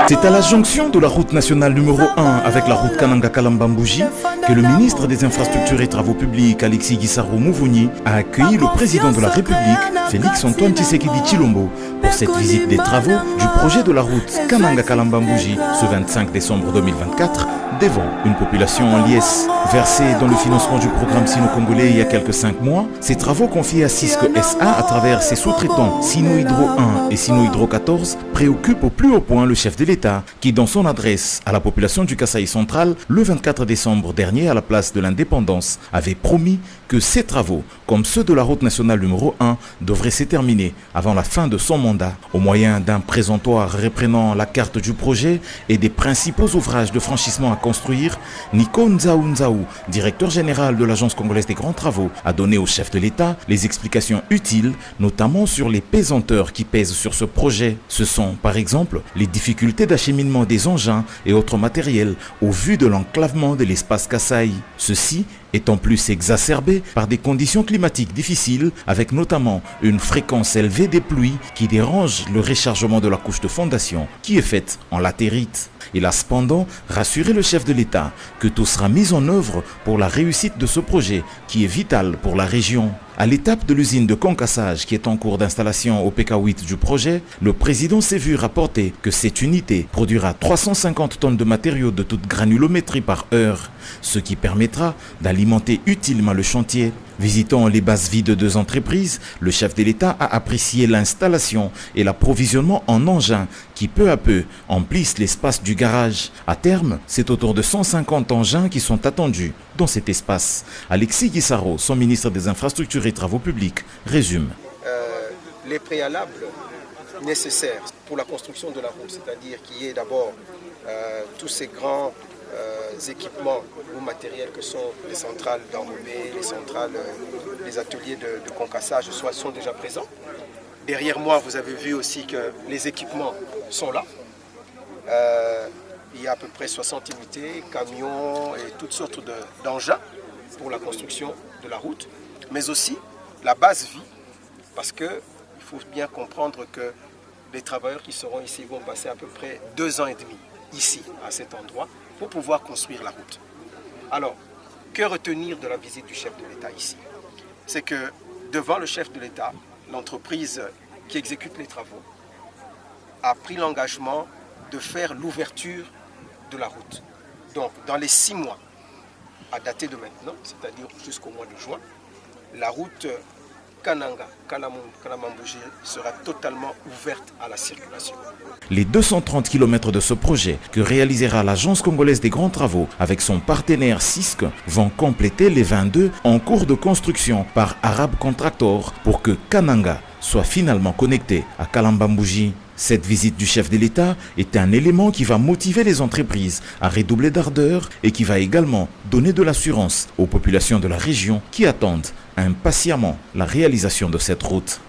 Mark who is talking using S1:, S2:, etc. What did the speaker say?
S1: C'est à la jonction de la route nationale numéro 1 avec la route Kananga-Kalamba-Mbouji que le ministre des Infrastructures et Travaux Publics, Alexis Guissaro Mouvouni, a accueilli le président de la République, Félix-Antoine Tshisekedi Tshilombo, pour cette visite des travaux du projet de la route Kananga-Kalamba-Mbouji ce 25 décembre 2024, devant une population en liesse. Versée dans le financement du programme sino-congolais il y a quelques 5 mois, ces travaux confiés à Cisco SA à travers ses sous-traitants Sino Hydro 1 et Sino Hydro 14 préoccupent au plus haut point le chef de l'État qui, dans son adresse à la population du Kasaï central le 24 décembre dernier à la place de l'Indépendance, avait promis que ces travaux, comme ceux de la route nationale numéro 1, devraient se terminer avant la fin de son mandat. Au moyen d'un présentoir reprenant la carte du projet et des principaux ouvrages de franchissement à construire, Nico Nzaou, directeur général de l'Agence congolaise des grands travaux, a donné au chef de l'État les explications utiles, notamment sur les pesanteurs qui pèsent sur ce projet. Ce sont, par exemple, les difficultés d'acheminement des engins et autres matériels au vu de l'enclavement de l'espace Kasaï. Ceci est en plus exacerbé par des conditions climatiques difficiles, avec notamment une fréquence élevée des pluies qui dérange le rechargement de la couche de fondation qui est faite en latérite. Il a cependant rassuré le chef de l'État que tout sera mis en œuvre pour la réussite de ce projet qui est vital pour la région. À l'étape de l'usine de concassage qui est en cours d'installation au PK8 du projet, le président s'est vu rapporter que cette unité produira 350 tonnes de matériaux de toute granulométrie par heure, ce qui permettra d'alimenter utilement le chantier. Visitant les bases vides de 2 entreprises, le chef de l'État a apprécié l'installation et l'approvisionnement en engins qui peu à peu emplissent l'espace du garage. À terme, c'est autour de 150 engins qui sont attendus dans cet espace. Alexis Guissaro, son ministre des Infrastructures et Travaux Publics, résume.
S2: Les préalables nécessaires pour la construction de la route, c'est-à-dire qu'il y ait d'abord tous ces grands équipements ou matériels que sont les centrales d'enrobé, les centrales, les ateliers de concassage sont déjà présents. Derrière moi, vous avez vu aussi que les équipements sont là. Il y a à peu près 60 unités, camions et toutes sortes d'engins pour la construction de la route, mais aussi la base vie, parce qu'il faut bien comprendre que les travailleurs qui seront ici vont passer à peu près 2 ans et demi ici, à cet endroit, pour pouvoir construire la route. Alors, que retenir de la visite du chef de l'État ici? C'est que devant le chef de l'État, l'entreprise qui exécute les travaux a pris l'engagement de faire l'ouverture de la route. Donc, dans les 6 mois, à dater de maintenant, c'est-à-dire jusqu'au mois de juin, la route Kananga-Kalamba-Mbouji sera totalement ouverte à la circulation.
S1: Les 230 km de ce projet que réalisera l'Agence congolaise des grands travaux avec son partenaire Cisco vont compléter les 22 en cours de construction par Arab Contractor pour que Kananga soit finalement connecté à Kalamba-Mbouji. Cette visite du chef de l'État est un élément qui va motiver les entreprises à redoubler d'ardeur et qui va également donner de l'assurance aux populations de la région qui attendent impatiemment la réalisation de cette route.